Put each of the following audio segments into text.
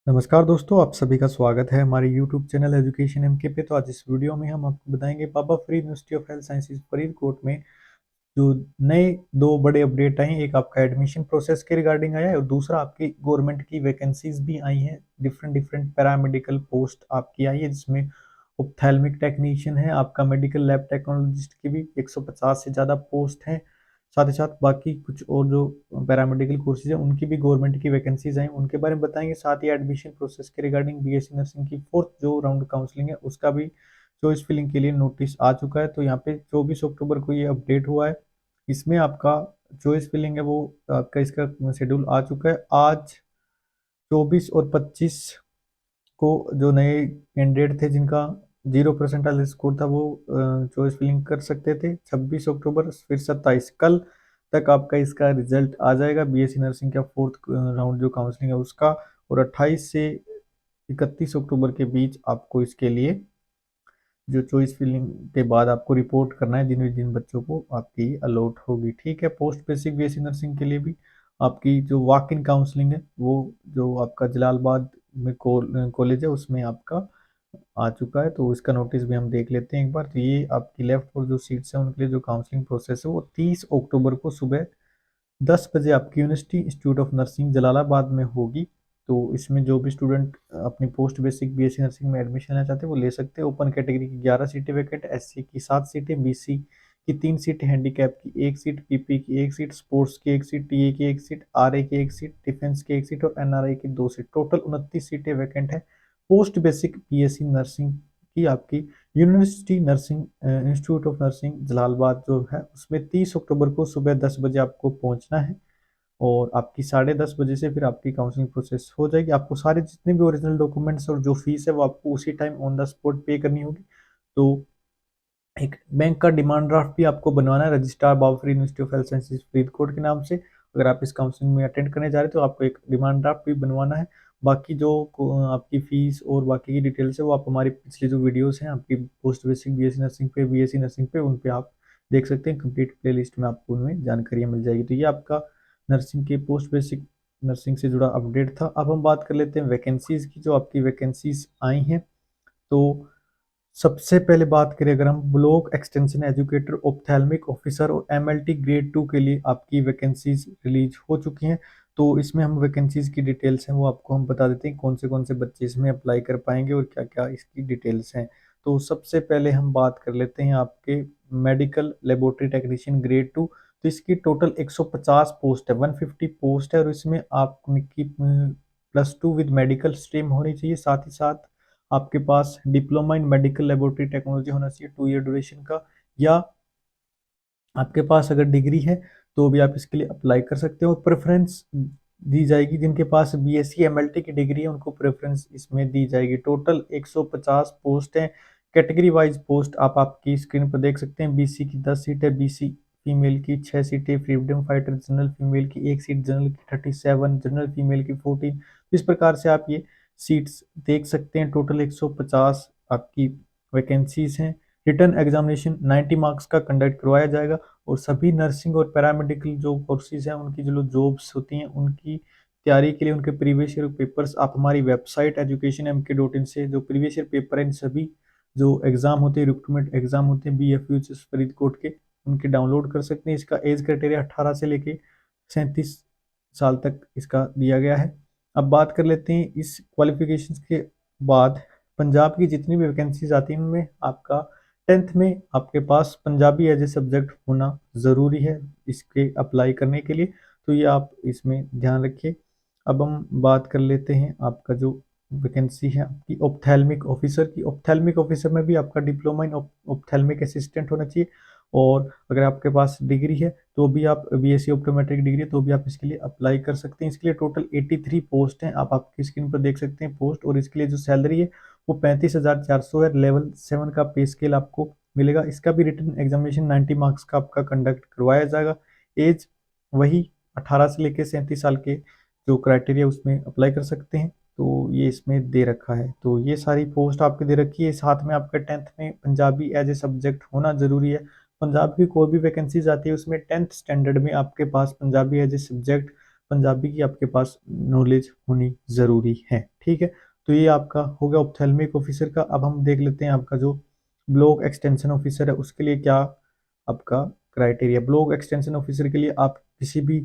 नमस्कार दोस्तों, आप सभी का स्वागत है हमारे यूट्यूब चैनल एजुकेशन एमके पे। तो आज इस वीडियो में हम आपको बताएंगे Baba Farid university of health sciences Faridkot में जो नए दो बड़े अपडेट आए हैं। एक आपका एडमिशन प्रोसेस के रिगार्डिंग आया है और दूसरा आपकी गवर्नमेंट की वैकेंसीज भी आई हैं। डिफरेंट डिफरेंट पैरामेडिकल पोस्ट आपकी आई है, जिसमें ऑप्थेल्मिक टेक्नीशियन है, आपका मेडिकल लैब टेक्नोलॉजिस्ट की भी 150 से ज़्यादा पोस्ट हैं। साथ ही साथ बाकी कुछ और जो पैरामेडिकल कोर्सेज हैं उनकी भी गवर्नमेंट की वैकेंसीज हैं, उनके बारे में बताएंगे। साथ ही एडमिशन प्रोसेस के रिगार्डिंग बीएससी नर्सिंग की फोर्थ जो राउंड काउंसलिंग है उसका भी चॉइस फिलिंग के लिए नोटिस आ चुका है। तो यहाँ पे 24 अक्टूबर को ये अपडेट हुआ है। इसमें आपका चॉइस फिलिंग है वो आपका इसका शेड्यूल आ चुका है। आज 24 और 25 को जो नए कैंडिडेट थे जिनका 0% स्कोर था वो चॉइस फिलिंग कर सकते थे। 26 अक्टूबर फिर 27 कल तक आपका इसका रिजल्ट आ जाएगा बीएससी नर्सिंग का फोर्थ राउंड जो काउंसलिंग है उसका। और 28 से 31 अक्टूबर के बीच आपको इसके लिए जो चॉइस फिलिंग के बाद आपको रिपोर्ट करना है जिन जिन बच्चों को आपकी अलॉट होगी। ठीक है, पोस्ट बेसिक बीएससी नर्सिंग के लिए भी आपकी जो वॉक इन काउंसलिंग है वो जो आपका जलालाबाद में कॉलेज है उसमें आपका आ चुका है। तो इसका नोटिस भी हम देख लेते हैं एक बार। तो ये आपकी लेफ्ट और जो सीट्स हैं उनके लिए जो काउंसलिंग प्रोसेस है वो 30 अक्टूबर को सुबह 10 बजे आपकी university institute of nursing Jalalabad में होगी। तो इसमें जो भी स्टूडेंट अपनी पोस्ट बेसिक बीएससी नर्सिंग में एडमिशन लेना चाहते हैं वो ले सकते हैं। ओपन कैटेगरी की 11 सीटें वैकेंट, एससी की 7 सीटें, बीसी की 3 सीटें, हैंडीकैप की 1 सीट, पीपी की 1 सीट, स्पोर्ट्स की 1 सीट, टीए की 1 सीट, आरए की 1 सीट, डिफेंस की 1 सीट और एनआरआई की 2 सीट, टोटल 29 सीटें वैकेंट है। पोस्ट बेसिक बीएससी नर्सिंग की आपकी university nursing institute of nursing Jalalabad जो है उसमें 30 अक्टूबर को सुबह 10 बजे आपको पहुंचना है। और आपकी 10:30 बजे से फिर आपकी काउंसलिंग प्रोसेस हो जाएगी। आपको सारे जितने भी ओरिजिनल डॉक्यूमेंट्स और जो फीस है वो आपको उसी टाइम ऑन द स्पॉट पे करनी होगी। तो एक बैंक का डिमांड ड्राफ्ट भी आपको बनवाना है रजिस्ट्रार बाबूफरी university of health sciences Faridkot के नाम से। अगर आप इस काउंसलिंग में अटेंड करने जा रहे हैं तो आपको एक डिमांड ड्राफ्ट भी बनवाना है। बाकी जो आपकी फीस और बाकी की डिटेल्स है वो आप हमारी पिछली जो वीडियोस हैं आपकी पोस्ट बेसिक बीएससी नर्सिंग पे, बीएससी नर्सिंग पे, उन पे आप देख सकते हैं। कंप्लीट प्लेलिस्ट में आपको उनमें जानकारियाँ मिल जाएगी। तो ये आपका नर्सिंग के पोस्ट बेसिक नर्सिंग से जुड़ा अपडेट था। अब हम बात कर लेते हैं वैकेंसीज की। जो आपकी वैकेंसीज आई हैं तो सबसे पहले बात करें अगर हम block extension educator, ophthalmic officer और एमएलटी ग्रेड 2 के लिए आपकी वैकेंसीज रिलीज हो चुकी हैं। तो इसमें हम वैकेंसीज की डिटेल्स हैं वो आपको हम बता देते हैं कौन से बच्चे इसमें अप्लाई कर पाएंगे और क्या क्या इसकी डिटेल्स हैं। तो सबसे पहले हम बात कर लेते हैं आपके मेडिकल लेबोरेटरी टेक्नीशियन ग्रेड 2। तो इसकी टोटल 150 पोस्ट है, 150 पोस्ट है और इसमें आपकी +2 विद मेडिकल स्ट्रीम होनी चाहिए। साथ ही साथ आपके पास diploma in medical laboratory technology होना चाहिए 2 ईयर ड्यूरेशन का, या आपके पास अगर डिग्री है तो भी आप इसके लिए अप्लाई कर सकते हो। प्रेफरेंस दी जाएगी जिनके पास बीएससी एमएलटी की डिग्री है उनको प्रेफरेंस इसमें दी जाएगी। टोटल 150 पोस्ट हैं। कैटेगरी वाइज पोस्ट आप आपकी स्क्रीन पर देख सकते हैं। बीसी की 10 सीटें, बीसी फीमेल की 6 सीटें, फ्रीडम फाइटर जनरल फीमेल की 1 सीट, जनरल की 37, जनरल फीमेल की 14। इस प्रकार से आप ये सीट्स देख सकते हैं। टोटल 150 आपकी वैकेंसीज हैं। रिटर्न एग्जामिनेशन 90 मार्क्स का कंडक्ट करवाया जाएगा और सभी नर्सिंग और पैरामेडिकल जो कोर्सेज हैं उनकी जो जॉब्स होती हैं उनकी तैयारी के लिए उनके प्रीवियस ईयर पेपर्स आप हमारी वेबसाइट educationmk.in से जो प्रीवियस ईयर पेपर हैं सभी जो एग्जाम होते हैं, रिक्रूटमेंट एग्जाम होते हैं BFU फरीदकोट के, उनके डाउनलोड कर सकते हैं। इसका एज क्राइटेरिया 18 से लेके 37 साल तक इसका दिया गया है। अब बात कर लेते हैं इस क्वालिफिकेशंस के बाद पंजाब की जितनी भी वैकेंसीज आती हैं उनमें आपका 10th में आपके पास पंजाबी एज ए सब्जेक्ट होना ज़रूरी है इसके अप्लाई करने के लिए। तो ये आप इसमें ध्यान रखिए। अब हम बात कर लेते हैं आपका जो वैकेंसी है आपकी ऑप्थेल्मिक ऑफिसर की। ऑप्थेल्मिक ऑफिसर में भी आपका डिप्लोमा इन ऑप्थेल्मिक असिस्टेंट होना चाहिए और अगर आपके पास डिग्री है तो भी आप बीएससी ऑप्टोमेट्रिक डिग्री है तो भी आप इसके लिए अप्लाई कर सकते हैं। इसके लिए टोटल 83 पोस्ट हैं, आप आपकी स्क्रीन पर देख सकते हैं पोस्ट। और इसके लिए जो सैलरी है वो 35,400 है। लेवल 7 का पे स्केल आपको मिलेगा। इसका भी रिटन एग्जामिनेशन 90 मार्क्स का आपका कंडक्ट करवाया जाएगा। एज वही 18 से लेकर 37 साल के जो क्राइटेरिया उसमें अप्लाई कर सकते हैं। तो ये इसमें दे रखा है। तो ये सारी पोस्ट आपके दे रखी है। साथ में आपका 10th में पंजाबी एज ए सब्जेक्ट होना जरूरी है। पंजाब की कोई भी वैकेंसीज आती है उसमें 10th स्टैंडर्ड में आपके पास Punjabi as a subject Punjabi की आपके पास नॉलेज होनी ज़रूरी है। ठीक है, तो ये आपका हो गया ऑप्थेल्मिक ऑफिसर का। अब हम देख लेते हैं आपका जो ब्लॉक एक्सटेंशन ऑफिसर है उसके लिए क्या आपका क्राइटेरिया। ब्लॉक एक्सटेंशन ऑफिसर के लिए आप किसी भी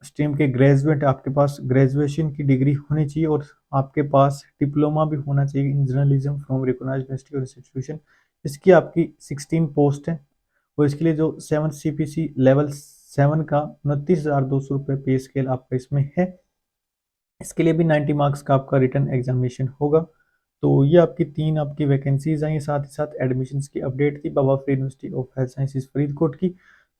स्ट्रीम के ग्रेजुएट, आपके पास ग्रेजुएशन की डिग्री होनी चाहिए और आपके पास डिप्लोमा भी होना चाहिए in journalism from recognised university और इंस्टीट्यूशन। इसकी आपकी 16 पोस्ट है और इसके लिए जो 7 CPC लेवल 7 का 29,200 रुपये पे स्केल आपका इसमें है। इसके लिए भी 90 मार्क्स का आपका रिटन एग्जामिनेशन होगा। तो ये आपकी 3 आपकी वैकेंसीज आई, साथ ही साथ एडमिशन्स की अपडेट थी Baba Farid university of health sciences Faridkot की।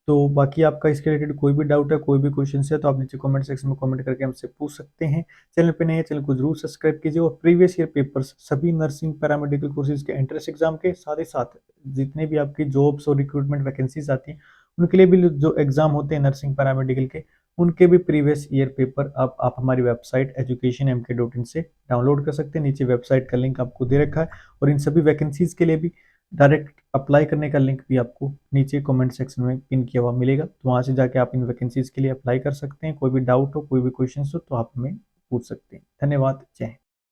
तो बाकी आपका इसके रिलेटेड कोई भी डाउट है, कोई भी क्वेश्चन है, तो आप नीचे कमेंट सेक्शन में कमेंट करके हमसे पूछ सकते हैं। चैनल पे नए हैं, चैनल को जरूर सब्सक्राइब कीजिए और प्रीवियस ईयर पेपर्स सभी नर्सिंग पैरामेडिकल कोर्सेज के एंट्रेंस एग्जाम के साथ ही साथ जितने भी आपकी जॉब्स और रिक्रूटमेंट वैकेंसीज आती हैं उनके लिए भी जो एग्जाम होते हैं नर्सिंग पैरामेडिकल के, उनके भी प्रीवियस ईयर पेपर आप हमारी वेबसाइट educationmk.in से डाउनलोड कर सकते हैं। नीचे वेबसाइट का लिंक आपको दे रखा है और इन सभी वैकेंसीज के लिए भी डायरेक्ट अप्लाई करने का लिंक भी आपको नीचे कमेंट सेक्शन में पिन किया हुआ मिलेगा। तो वहाँ से जाके आप इन वैकेंसीज के लिए अप्लाई कर सकते हैं। कोई भी डाउट हो, कोई भी क्वेश्चन हो तो आप हमें पूछ सकते हैं। धन्यवाद, जय हिंद।